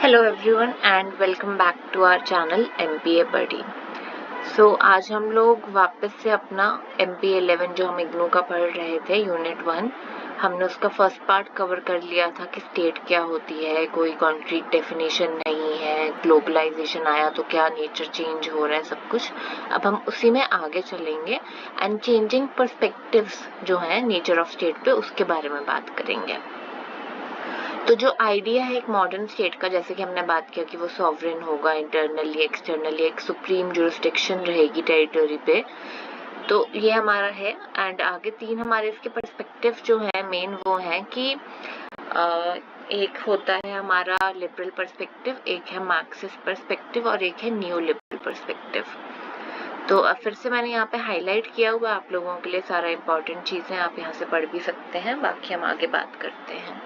Hello everyone and welcome back to our channel MPA buddy. आज हम लोग वापस से अपना एमपीए 11 जो हम इग्नू का पढ़ रहे थे यूनिट 1, हमने उसका फर्स्ट पार्ट कवर कर लिया था कि स्टेट क्या होती है, कोई कॉन्क्रीट डेफिनेशन नहीं है, ग्लोबलाइजेशन आया तो क्या नेचर चेंज हो रहा है, सब कुछ। अब हम उसी में आगे चलेंगे एंड चेंजिंग पर्सपेक्टिव्स जो है नेचर ऑफ स्टेट पे, उसके बारे में बात करेंगे। तो जो आइडिया है एक मॉडर्न स्टेट का, जैसे कि हमने बात किया कि वो सॉवरेन होगा, इंटरनली एक्सटर्नली एक सुप्रीम जुरिस्डिक्शन रहेगी टेरिटरी पे, तो ये हमारा है। एंड आगे तीन हमारे इसके पर्सपेक्टिव जो है मेन वो है कि एक होता है हमारा लिबरल पर्सपेक्टिव, एक है मार्क्सिस्ट पर्सपेक्टिव और एक है न्यू लिबरल पर्सपेक्टिव। तो फिर से मैंने यहाँ पे हाईलाइट किया हुआ आप लोगों के लिए सारा इंपॉर्टेंट चीजें, आप यहाँ से पढ़ भी सकते हैं, बाकी हम आगे बात करते हैं।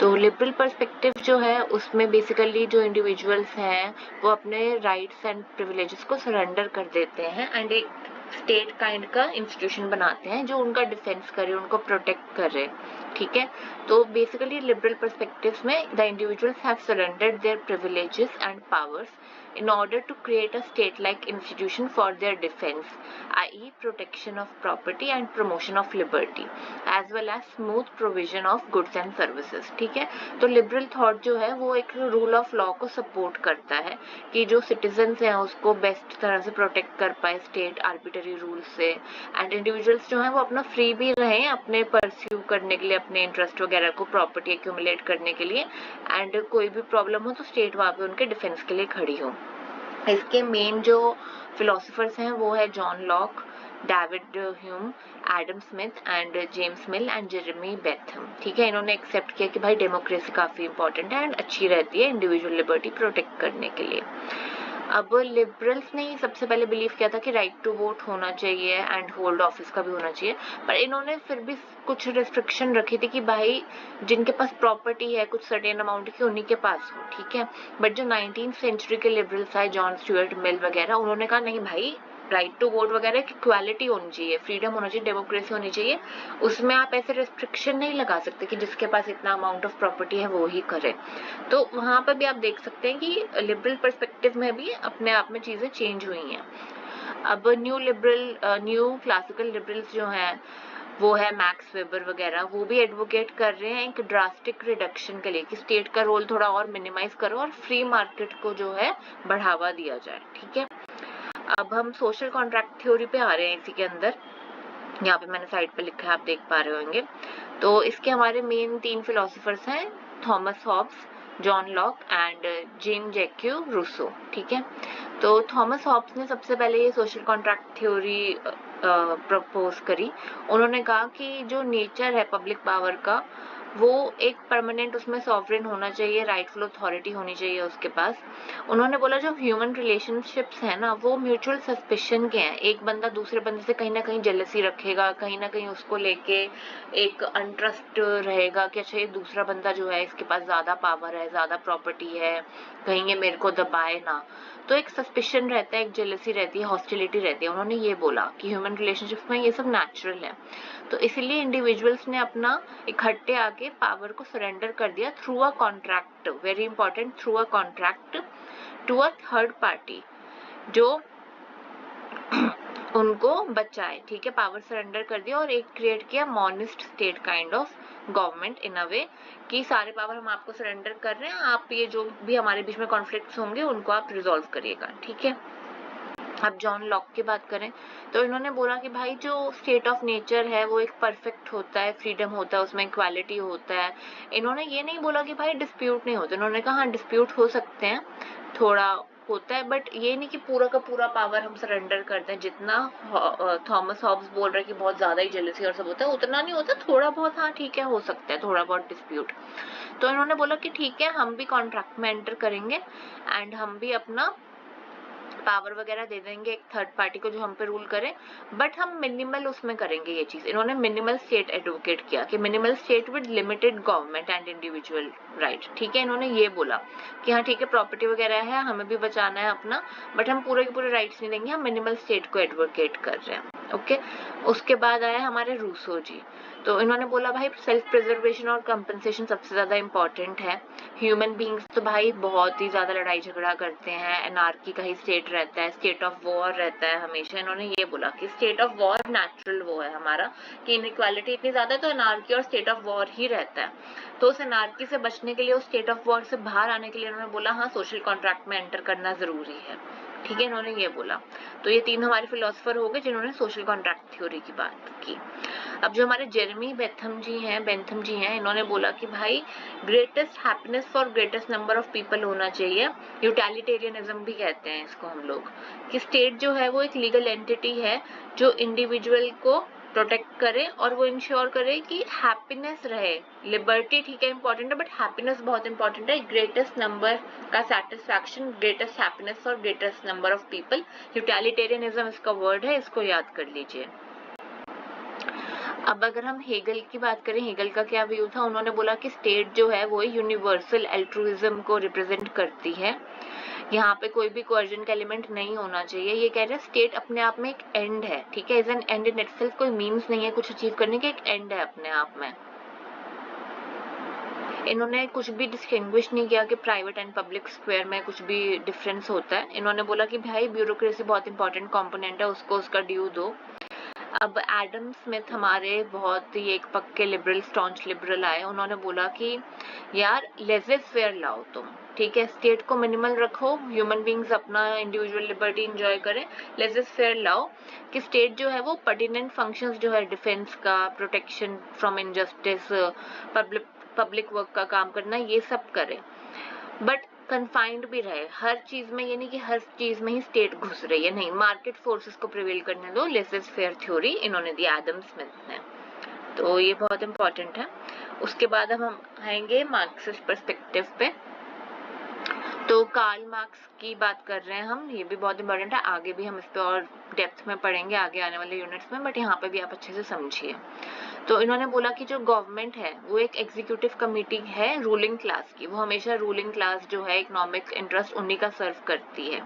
तो लिबरल पर्सपेक्टिव जो है उसमें बेसिकली जो इंडिविजुअल्स हैं वो अपने राइट्स एंड प्रिविलेजेस को सरेंडर कर देते हैं एंड एक स्टेट काइंड का इंस्टीट्यूशन बनाते हैं जो उनका डिफेंस करे, उनको प्रोटेक्ट करे। ठीक है, तो बेसिकली लिबरल पर्सपेक्टिव्स में the individuals have surrendered their privileges and powers in order to create a state-like institution for their defense, i.e. protection of property and promotion of liberty, as well as smooth provision of goods and services। ठीक है, तो liberal thought जो है वो एक rule of law को support करता है कि जो सिटीजन्स हैं उसको बेस्ट तरह से प्रोटेक्ट कर पाए स्टेट आर्बिटरी रूल से, एंड इंडिविजुअल्स जो हैं वो अपना फ्री भी रहें अपने परस्यू करने के लिए, अपने इंटरेस्ट वगैरह को, प्रॉपर्टी एक्यूमुलेट करने के लिए, एंड कोई भी प्रॉब्लम हो तो स्टेट वहाँ पे उनके डिफेंस के लिए खड़ी हो। इसके मेन जो फिलोसोफर्स हैं वो है John Locke, David Hume, Adam Smith and James mill and Jeremy Bentham. ठीक है, इन्होंने एक्सेप्ट किया कि भाई डेमोक्रेसी काफी इंपॉर्टेंट है एंड अच्छी रहती है इंडिविजुअल लिबर्टी प्रोटेक्ट करने के लिए। अब लिबरल्स ने सबसे पहले बिलीव किया था कि राइट टू वोट होना चाहिए एंड होल्ड ऑफिस का भी होना चाहिए, पर इन्होंने फिर भी कुछ रिस्ट्रिक्शन रखी थी कि भाई जिनके पास प्रॉपर्टी है कुछ सर्टेन अमाउंट की उन्हीं के पास हो। ठीक है, बट जो 19th सेंचुरी के लिबरल्स आए, जॉन स्टुअर्ट मिल वगैरह, उन्होंने कहा नहीं भाई, राइट टू वोट वगैरह की इक्वालिटी होनी चाहिए, फ्रीडम होना चाहिए, डेमोक्रेसी होनी चाहिए, उसमें आप ऐसे रिस्ट्रिक्शन नहीं लगा सकते कि जिसके पास इतना अमाउंट ऑफ प्रॉपर्टी है वो ही करे। तो वहां पर भी आप देख सकते हैं कि लिबरल पर्सपेक्टिव में भी अपने आप में चीजें चेंज हुई हैं। अब न्यू क्लासिकल लिबरल्स जो हैं वो है मैक्स वेबर वगैरह, वो भी एडवोकेट कर रहे हैं एक ड्रास्टिक रिडक्शन के लिए कि स्टेट का रोल थोड़ा और मिनिमाइज करो और फ्री मार्केट को जो है बढ़ावा दिया जाए। ठीक है, अब हम सोशल कॉन्ट्रैक्ट थ्योरी पे आ रहे हैं इसी के अंदर, यहाँ पे मैंने साइड पे लिखा है, आप देख पा रहे होंगे। तो इसके हमारे मेन तीन फिलोसोफर्स हैं, Thomas Hobbes, John Locke and Jean Jacques Rousseau. ठीक है, तो थॉमस हॉब्स ने सबसे पहले ये सोशल कॉन्ट्रैक्ट थ्योरी प्रपोज करी। उन्होंने कहा कि जो नेचर है पब्लिक पावर का वो एक परमानेंट उसमें सॉवरेन होना चाहिए, राइटफुल अथॉरिटी होनी चाहिए उसके पास। उन्होंने बोला जो ह्यूमन रिलेशनशिप्स है ना वो म्यूचुअल सस्पिशन के हैं, एक बंदा दूसरे बंदे से कहीं ना कहीं जेलसी रखेगा, कहीं ना कहीं उसको लेके एक अनट्रस्ट रहेगा कि अच्छा ये दूसरा बंदा जो है इसके पास ज्यादा पावर है, ज्यादा प्रॉपर्टी है, कहीं ये मेरे को दबाए ना, तो एक सस्पिशन रहता है, एक जेलसी रहती है, हॉस्टिलिटी रहती है। उन्होंने ये बोला कि ह्यूमन रिलेशनशिप्स में ये सब नेचुरल है, तो इसीलिए इंडिविजुअल्स ने अपना इकट्ठे आके पावर को सरेंडर कर दिया through a contract, very important, through a contract to a third party जो उनको बचाए। ठीक है, पावर सरेंडर कर दिया और एक क्रिएट किया monist state kind of government in a way कि सारे पावर हम आपको सरेंडर कर रहे हैं, आप ये जो भी हमारे बीच में कॉन्फ्लिक्ट्स होंगे उनको आप रिजॉल्व करिएगा। ठीक है, अब जॉन लॉक की बात करें तो इन्होंने बोला कि भाई जो स्टेट ऑफ नेचर है वो एक परफेक्ट होता है, फ्रीडम होता है, उसमें इक्वालिटी होता है। इन्होंने ये नहीं बोला कि भाई डिस्प्यूट नहीं होते, इन्होंने कहा हाँ डिस्प्यूट हो सकते हैं, थोड़ा होता है, बट ये नहीं कि पूरा का पूरा पावर हम सरेंडर करते हैं। जितना थॉमस हॉब्स बोल रहे हैं कि बहुत ज्यादा ही जेलसी और सब होता है, उतना नहीं होता, थोड़ा बहुत हाँ ठीक है हो सकता है थोड़ा बहुत डिस्प्यूट। तो इन्होंने बोला कि ठीक है हम भी कॉन्ट्रैक्ट में एंटर करेंगे एंड हम भी अपना पावर वगैरह दे देंगे एक थर्ड पार्टी को जो हम पे रूल करे, बट हम मिनिमल उसमें करेंगे ये चीज। इन्होंने मिनिमल स्टेट एडवोकेट किया कि minimal state with limited government and individual right. ठीक है, इन्होंने ये बोला कि हाँ ठीक है प्रॉपर्टी वगैरह है, हमें भी बचाना है अपना, बट हम पूरे के पूरे राइट्स नहीं देंगे, हम मिनिमल स्टेट को एडवोकेट कर रहे हैं। ओके, उसके बाद आया हमारे रूसो जी। तो इन्होंने बोला भाई सेल्फ प्रिजर्वेशन और कंपनसेशन सबसे ज्यादा इंपॉर्टेंट है, ह्यूमन बींग्स तो भाई बहुत ही ज्यादा लड़ाई झगड़ा करते हैं, एनार्की का ही स्टेट रहता है, स्टेट ऑफ वॉर रहता है हमेशा। इन्होंने ये बोला कि स्टेट ऑफ वॉर नेचुरल वो है हमारा, कि इनइक्वालिटी इतनी ज्यादा है तो एनार्की और स्टेट ऑफ वॉर ही रहता है। तो उस एनार्की से बचने के लिए, उस स्टेट ऑफ वॉर से बाहर आने के लिए उन्होंने बोला हाँ सोशल कॉन्ट्रैक्ट में एंटर करना जरूरी है। ठीक है, इन्होंने ये बोला। तो ये 3 हमारे फिलोसोफर हो गए जिन्होंने सोशल कॉन्ट्रैक्ट थ्योरी की बात की। अब जो हमारे जेरेमी बेंथम जी हैं, इन्होंने बोला कि भाई greatest happiness for greatest number of people होना चाहिए। यूटिलिटेरियनिज्म भी कहते हैं इसको हम लोग, कि स्टेट जो है वो एक लीगल एंटिटी है जो इंडिविजुअल को प्रोटेक्ट करे और वो इंश्योर करे कि हैप्पीनेस रहे। लिबर्टी ठीक है इंपॉर्टेंट है, बट हैप्पीनेस बहुत इंपॉर्टेंट है। ग्रेटेस्ट नंबर का satisfaction, greatest happiness for greatest number of people, utilitarianism इसका वर्ड है, इसको याद कर लीजिए। अब अगर हम हेगल की बात करें, हेगल का क्या व्यू था, उन्होंने बोला कि स्टेट जो है वो यूनिवर्सल एल्ट्रुइज्म को रिप्रेजेंट करती है। यहाँ पे कोई भी कोअर्जन का एलिमेंट नहीं होना चाहिए। ये कह रहे हैं स्टेट अपने आप में एक एंड है, ठीक है, is an and in itself, कोई मीन्स नहीं है कुछ अचीव करने के, एक एंड है अपने आप में। इन्होंने कुछ भी डिस्टिंग्विश नहीं किया कि प्राइवेट एंड पब्लिक स्क्वायर में कुछ भी डिफरेंस होता है। इन्होंने बोला कि भाई ब्यूरोक्रेसी बहुत इंपॉर्टेंट कंपोनेंट है, उसको उसका ड्यू दो। अब एडम स्मिथ हमारे बहुत ही एक पक्के लिबरल, स्टॉन्च लिबरल आए। उन्होंने बोला कि यार लेज़र फेयर लाओ तुम, ठीक है, स्टेट को मिनिमल रखो, ह्यूमन बींग्स अपना इंडिविजुअल लिबर्टी एंजॉय करें, लेज़र फेयर लाओ कि स्टेट जो है वो पर्टिनेंट फंक्शंस जो है डिफेंस का, protection from injustice, public work का काम करना, ये सब करे, बट कन्फाइंड भी रहे हर चीज में। ये नहीं कि हर चीज में ही स्टेट घुस रही है, नहीं, मार्केट फोर्सेस को प्रिवेल करने दो। लेसेस फेयर थ्योरी इन्होंने दी एडम स्मिथ ने, तो ये बहुत इंपॉर्टेंट है। उसके बाद हम आएंगे मार्क्सिस्ट पर्सपेक्टिव पे। तो कार्ल मार्क्स की बात कर रहे हैं हम, ये भी बहुत इंपॉर्टेंट है, आगे भी हम इस पे और डेप्थ में पढ़ेंगे आगे आने वाले यूनिट्स में, बट यहाँ पे भी आप अच्छे से समझिए। तो इन्होंने बोला कि जो गवर्नमेंट है वो एक एग्जीक्यूटिव कमेटी है रूलिंग क्लास की, वो हमेशा रूलिंग क्लास जो है इकोनॉमिक इंटरेस्ट उन्हीं का सर्व करती है,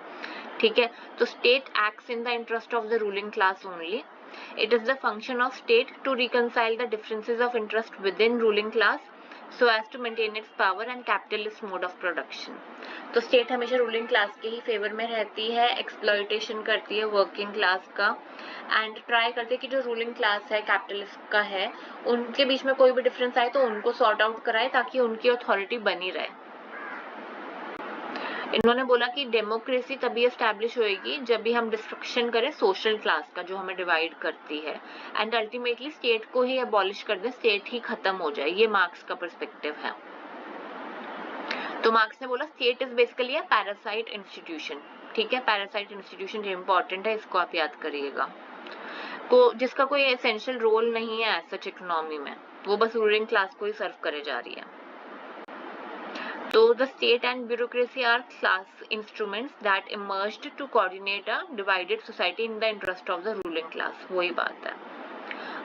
ठीक है। तो state acts in the interest of the ruling class only. It is the function of state to reconcile the differences of interest with in ruling class so as to maintain its power and capitalist mode of production। तो state हमेशा ruling class के ही favour में रहती है, exploitation करती है working class का, and try करती है कि जो रूलिंग क्लास है, कैपिटलिस्ट का है, उनके बीच में कोई भी डिफरेंस आए तो उनको सॉर्ट आउट कराए ताकि उनकी अथॉरिटी बनी रहे। इन्होंने बोला कि डेमोक्रेसी तभी एस्टैब्लिश होएगी जब भी हम डिस्ट्रक्शन करें सोशल क्लास का जो हमें डिवाइड करती है, एंड अल्टीमेटली स्टेट को ही अबॉलिश कर दे, स्टेट ही खत्म हो जाए। ये मार्क्स का पर्सपेक्टिव है। तो मार्क्स ने बोला state is basically a parasite institution, ठीक है, पैरासाइट इंस्टीट्यूशन, ये इंपॉर्टेंट है, इसको आप याद करिएगा, को जिसका कोई एसेंशियल रोल नहीं है सच इकोनॉमी में, वो बस रूलिंग क्लास को ही सर्व करे जा रही है। So the state and bureaucracy are class instruments that emerged to coordinate a divided society in the interest of the ruling class। वही बात है।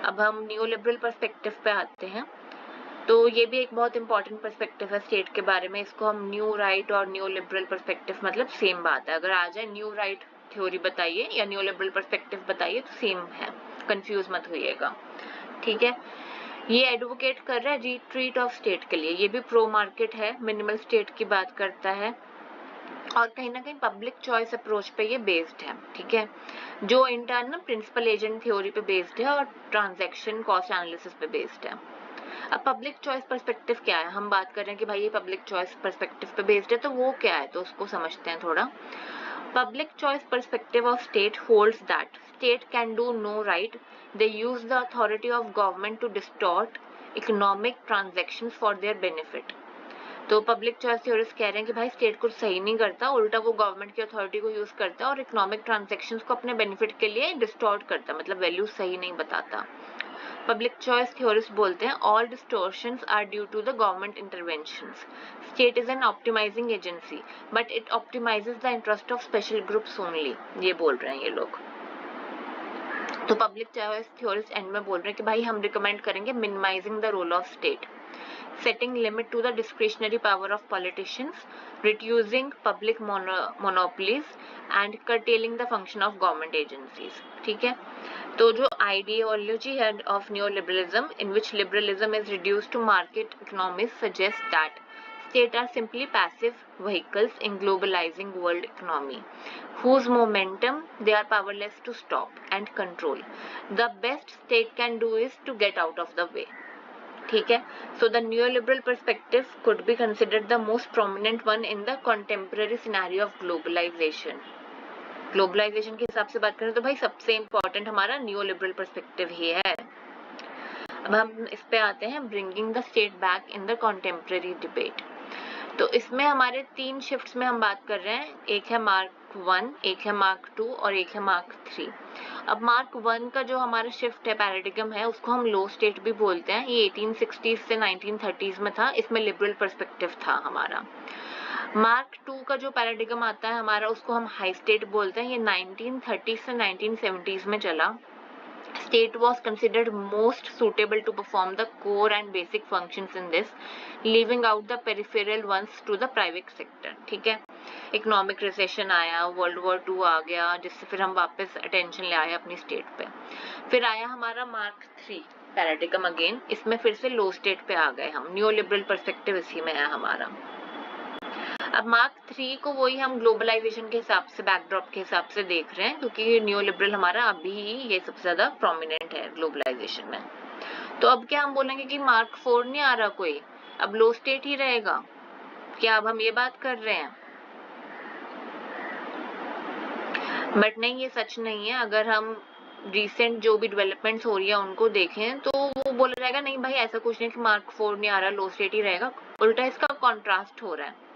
अब हम न्यूलिबरल पर्सपेक्टिव पे आते हैं। तो ये भी एक बहुत इंपॉर्टेंट पर्सपेक्टिव है स्टेट के बारे में। इसको हम न्यू राइट और न्यू लिबरल पर्सपेक्टिव मतलब सेम बात है। अगर आ जाए न्यू राइट थ्योरी बताइए या न्यू लिबरल पर्सपेक्टिव बताइए तो सेम है, कंफ्यूज मत होइएगा, ठीक है। ये एडवोकेट कर रहा है रिट्रीट ऑफ स्टेट के लिए, ये भी प्रो मार्केट है, मिनिमल स्टेट की बात करता है, और कहीं ना कहीं पब्लिक चॉइस अप्रोच पे ये बेस्ड है, ठीक है, जो इंटर्न प्रिंसिपल एजेंट थ्योरी पे बेस्ड है और ट्रांजैक्शन कॉस्ट एनालिसिस पे बेस्ड है। अब पब्लिक चॉइस पर्सपेक्टिव क्या है, हम बात कर रहे हैं कि भाई ये पब्लिक चॉइस पर्सपेक्टिव पे बेस्ड है, तो वो क्या है, तो उसको समझते हैं थोड़ा। Public choice perspective of state holds that state can do no right. They use the authority of government to distort economic transactions for their benefit. तो पब्लिक चॉइस थ्योरिस्ट कह रहे हैं कि भाई स्टेट कुछ सही नहीं करता, उल्टा वो गवर्नमेंट की अथॉरिटी को यूज करता है और इकोनॉमिक ट्रांजैक्शंस को अपने बेनिफिट के लिए डिस्टॉर्ट करता है, मतलब वैल्यू सही नहीं बताता। पब्लिक चॉइस थ्योरिस्ट बोलते हैं all distortions are due to the government interventions. State is an optimising agency but it optimises the interest of special groups only, ये बोल रहे हैं ये लोग। तो पब्लिक चॉइस थ्योरिस्ट एंड में बोल रहे हैं कि भाई हम रिकमेंड करेंगे minimising the role of state, setting limit to the discretionary power of politicians, reducing public monopolies and curtailing the function of government agencies, ठीक है। तो जो ideology है of neoliberalism in which liberalism is reduced to market economies suggests that states are simply passive vehicles in globalizing world economy, whose momentum they are powerless to stop and control. The best state can do is to get out of the way. ठीक है. So the neoliberal perspective could be considered the most prominent one in the contemporary scenario of globalization. Globalisation के हिसाब से बात करें तो भाई सबसे इम्पोर्टेंट हमारा न्यूलिबरल पर्सपेक्टिव ही है. अब हम इस पे आते हैं, bringing the state back in the contemporary debate. तो इसमें हमारे 3 शिफ्ट्स में हम बात कर रहे हैं. एक है मार्क 1, एक है मार्क 2 और एक है मार्क 3. अब मार्क 1 का जो हमारा शिफ्ट है, पैराडिगम है, उसको हम लो स्टेट भी बोलते हैं. ये 1860s से 1930s में था. इसमें लिबरल पर्सपेक्टिव था हमारा. मार्क 2 का जो पैराडिगम आता है हमारा, उसको हम हाई स्टेट बोलते हैं. ये 1930s से 1970s में चला. State was considered most suitable to perform the core and basic functions in this, leaving out the peripheral ones to the private sector. ठीक है. इकोनॉमिक रिसेशन आया, वर्ल्ड वॉर 2 आ गया, जिससे फिर हम वापस अटेंशन ले आए अपनी स्टेट पे. फिर आया हमारा मार्क 3 पैराडिगम अगेन. इसमें फिर से लो स्टेट पे आ गए हम. न्यू लिबरल पर्सपेक्टिव इसी में है हमारा. अब मार्क 3 को वही हम ग्लोबलाइजेशन के हिसाब से, बैकड्रॉप के हिसाब से देख रहे हैं, क्योंकि न्यू लिबरल हमारा अभी ये सबसे ज्यादा प्रोमिनेंट है ग्लोबलाइजेशन में. तो अब क्या हम बोलेंगे कि मार्क 4 नहीं आ रहा कोई, अब लो स्टेट ही रहेगा क्या? अब हम ये बात कर रहे हैं. बट नहीं, ये सच नहीं है. अगर हम रिसेंट जो भी डेवलपमेंट्स हो रही है उनको देखें तो वो बोला जाएगा नहीं भाई ऐसा कुछ नहीं कि मार्क 4 नहीं आ रहा, लो स्टेट ही रहेगा. उल्टा इसका कॉन्ट्रास्ट हो रहा है.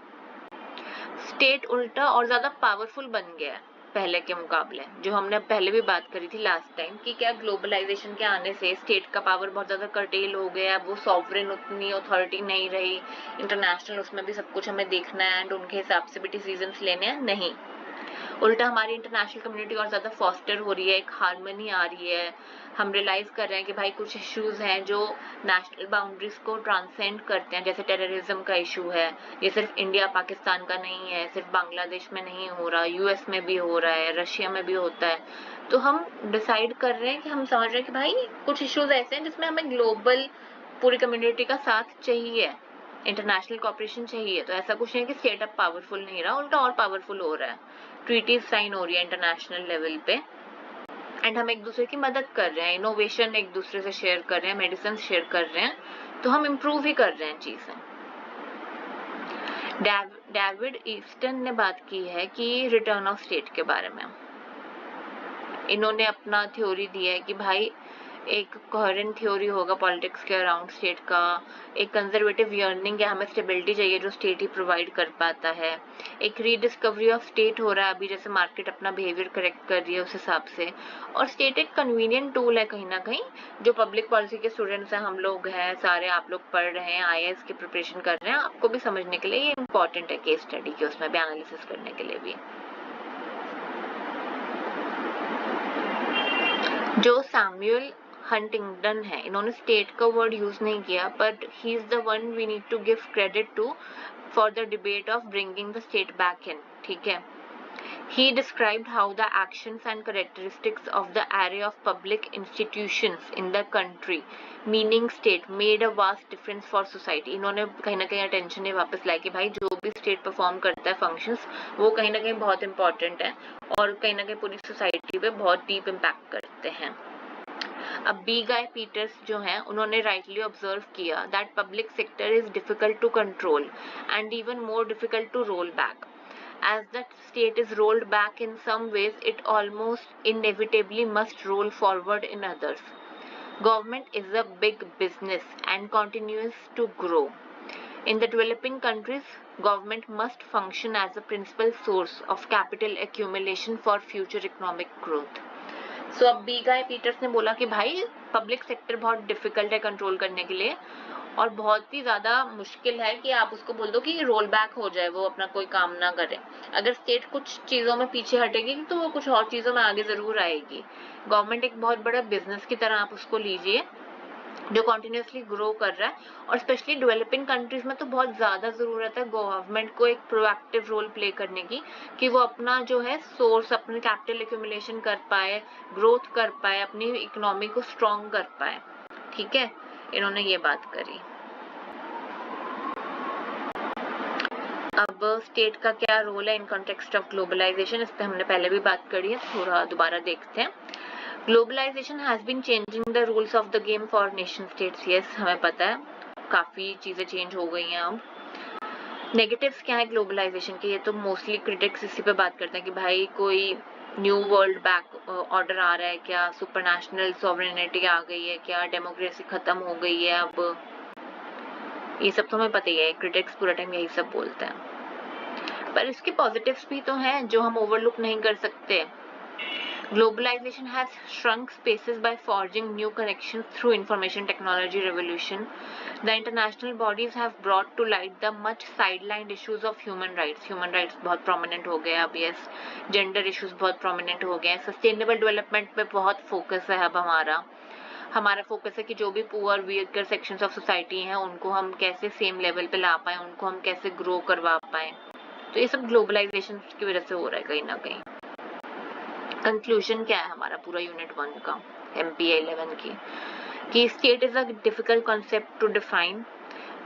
स्टेट उल्टा और ज्यादा पावरफुल बन गया है पहले के मुकाबले. जो हमने पहले भी बात करी थी लास्ट टाइम कि क्या ग्लोबलाइजेशन के आने से स्टेट का पावर बहुत ज्यादा कर्टेल हो गया. वो सॉवरेन उतनी अथॉरिटी नहीं रही. इंटरनेशनल उसमें भी सब कुछ हमें देखना है एंड उनके हिसाब से भी डिसीजंस लेने हैं. नहीं, उल्टा हमारी इंटरनेशनल कम्युनिटी और ज्यादा फॉस्टर हो रही है, एक हार्मनी आ रही है. हम रियलाइज कर रहे हैं कि भाई कुछ इश्यूज हैं जो नेशनल बाउंड्रीज को ट्रांसेंड करते हैं. जैसे टेररिज्म का इशू है, ये सिर्फ इंडिया पाकिस्तान का नहीं है, सिर्फ बांग्लादेश में नहीं हो रहा, यूएस में भी हो रहा है, रशिया में भी होता है. तो हम डिसाइड कर रहे हैं कि हम समझ रहे हैं कि भाई कुछ इश्यूज ऐसे हैं जिसमें हमें ग्लोबल पूरी कम्युनिटी का साथ चाहिए, इंटरनेशनल कॉपरेशन चाहिए. तो ऐसा कुछ नहीं है कि स्टेट अब पावरफुल नहीं रहा, उल्टा और पावरफुल हो रहा है. ट्रीटीज साइन हो रही है इंटरनेशनल लेवल पे एंड हम एक दूसरे की मदद कर रहे हैं. इनोवेशन एक दूसरे से शेयर कर रहे हैं, मेडिसिन शेयर कर रहे हैं. तो हम इम्प्रूव ही कर रहे हैं चीजें. डेविड ईस्टन ने बात की है कि रिटर्न ऑफ स्टेट के बारे में. इन्होंने अपना थ्योरी दिया है कि भाई एक कोहेरेंट थ्योरी होगा पॉलिटिक्स के अराउंड स्टेट का. एक कंजर्वेटिव यर्निंग है, हमें स्टेबिलिटी चाहिए जो स्टेट ही प्रोवाइड कर पाता है. एक रीडिस्कवरी ऑफ स्टेट हो रहा है अभी, जैसे मार्केट अपना बिहेवियर करेक्ट कर रही है उस हिसाब से. और स्टेट एक कन्वीनियंट टूल है कहीं ना कहीं. जो पब्लिक पॉलिसी के स्टूडेंट्स हैं, हम लोग हैं सारे, आप लोग पढ़ रहे हैं, IAS की प्रिपरेशन कर रहे हैं, आपको भी समझने के लिए ये इंपॉर्टेंट है केस स्टडी के, उसमें भी एनालिसिस करने के लिए भी. जो सैमुअल हंटिंगटन है, इन्होंने स्टेट का वर्ड यूज नहीं किया, but he is the one we need to give credit to for the debate of bringing the state back in. ठीक है. He described how the actions and characteristics of the array of public institutions in the country, meaning state, made a vast difference for society. इन्होंने कहीं ना कहीं attention वापस लाया कि भाई जो भी स्टेट परफॉर्म करता है फंक्शंस, वो कहीं ना कहीं बहुत इंपॉर्टेंट है और कहीं ना कहीं पूरी सोसाइटी पे बहुत डीप इम्पैक्ट करते हैं. अब बी गाय पीटर्स जो हैं, उन्होंने राइटली ऑब्जर्व किया that public sector is difficult to control and even more difficult to roll back. As the state is rolled back in some ways, it almost inevitably must roll forward in others. Government is a big business and continues to grow. In the developing countries, government must function as a principal source of capital accumulation for future economic growth. So अब B गाय Peters ने बोला कि भाई public sector बहुत difficult है control करने के लिए और बहुत ही ज्यादा मुश्किल है कि आप उसको बोल दो कि रोल बैक हो जाए, वो अपना कोई काम ना करे. अगर स्टेट कुछ चीजों में पीछे हटेगी तो वो कुछ और चीजों में आगे जरूर आएगी. गवर्नमेंट एक बहुत बड़ा बिजनेस की तरह आप उसको लीजिए जो कॉन्टिन्यूसली ग्रो कर रहा है. और स्पेशली डेवलपिंग कंट्रीज में तो बहुत ज्यादा जरूरत है गवर्नमेंट को एक प्रोएक्टिव रोल प्ले करने की, कि वो अपना जो है सोर्स, अपने कैपिटल एक्यूमुलेशन कर पाए, ग्रोथ कर पाए, अपनी इकोनॉमी को स्ट्रॉन्ग कर पाए. ठीक है, इन्होंने ये बात करी. अब स्टेट का क्या रोल है इन कॉन्टेक्स्ट ऑफ ग्लोबलाइजेशन, इस पे हमने पहले भी बात करी है, थोड़ा दोबारा देखते हैं। Globalisation has been changing the rules of the game for nation states. Yes, हमें पता है काफी चीजें चेंज हो गई हैं अब। नेगेटिव्स क्या है ग्लोबलाइजेशन के, ये तो मोस्टली क्रिटिक्स इसी पे बात करते हैं कि भाई कोई न्यू वर्ल्ड बैक ऑर्डर आ रहा है क्या, सुपरनेशनल सॉवरेनिटी आ गई है क्या, डेमोक्रेसी खत्म हो गई है अब, ये सब तो हमें पता ही है, क्रिटिक्स पूरा टाइम यही सब बोलते हैं। पर इसके पॉजिटिव्स भी तो हैं जो हम ओवरलुक नहीं कर सकते। Globalization has shrunk spaces by forging new connections through information technology revolution. The international bodies have brought to light the much sidelined issues of human rights. Human rights बहुत prominent हो गए अब, yes. Gender issues बहुत prominent हो गए. Sustainable development पे बहुत focus है अब हमारा फोकस है कि जो भी poor weaker sections of society हैं उनको हम कैसे सेम लेवल पे ला पाए, उनको हम कैसे ग्रो करवा पाए। तो ये सब ग्लोबलाइजेशन की वजह से हो रहा है कहीं ना कहीं। कंक्लूजन क्या है हमारा पूरा यूनिट 1 का MPA 11 की, कि state is a difficult concept to define.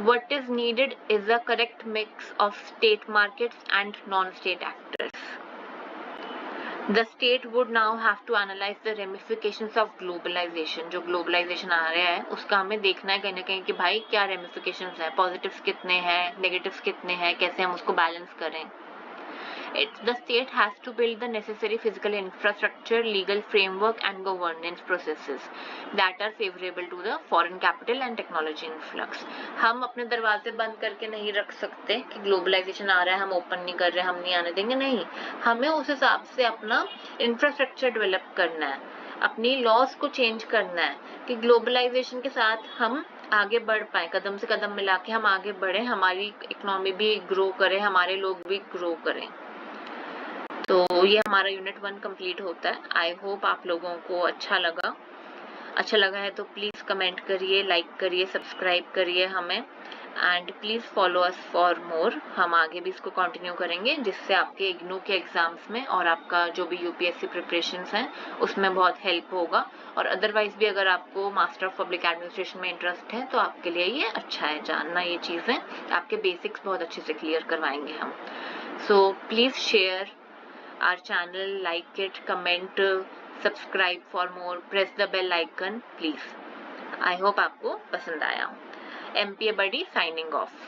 What is needed is a correct mix of state markets and non-state actors. The state would now have to analyze the ramifications of globalization. जो globalization आ रहा है उसका हमें देखना है कहीं ना कहीं कि भाई क्या ramifications है, positives कितने हैं, negatives कितने हैं, कैसे हम उसको balance करें. The state has to build the necessary physical infrastructure, legal framework and governance processes that are favorable to the foreign capital and technology influx. हम अपने दरवाजे बंद करके नहीं रख सकते कि ग्लोबलाइजेशन आ रहा है हम ओपन नहीं कर रहे, हम नहीं आने देंगे, नहीं, हमें उस हिसाब से अपना इंफ्रास्ट्रक्चर डेवलप करना है, अपनी लॉज को चेंज करना है कि ग्लोबलाइजेशन के साथ हम आगे बढ़ पाए, कदम से कदम मिला के हम आगे बढ़े, हमारी इकोनॉमी भी ग्रो करे, हमारे लोग भी ग्रो करें. तो ये हमारा यूनिट 1 कंप्लीट होता है. आई होप आप लोगों को अच्छा लगा है तो प्लीज कमेंट करिए, लाइक करिए, सब्सक्राइब करिए हमें, and please follow us for more. हम आगे भी इसको कंटिन्यू करेंगे जिससे आपके इग्नू के एग्जाम्स में और आपका जो भी यूपीएससी प्रिपरेशंस हैं उसमें बहुत हेल्प होगा. और अदरवाइज भी अगर आपको मास्टर ऑफ पब्लिक एडमिनिस्ट्रेशन में इंटरेस्ट है तो आपके लिए ये अच्छा है जानना, ये चीजें आपके बेसिक्स बहुत अच्छे से क्लियर करवाएंगे हम. So please share our channel, like it, comment, subscribe for more, press the bell icon please. I hope आपको पसंद आया. MPA Buddy signing off.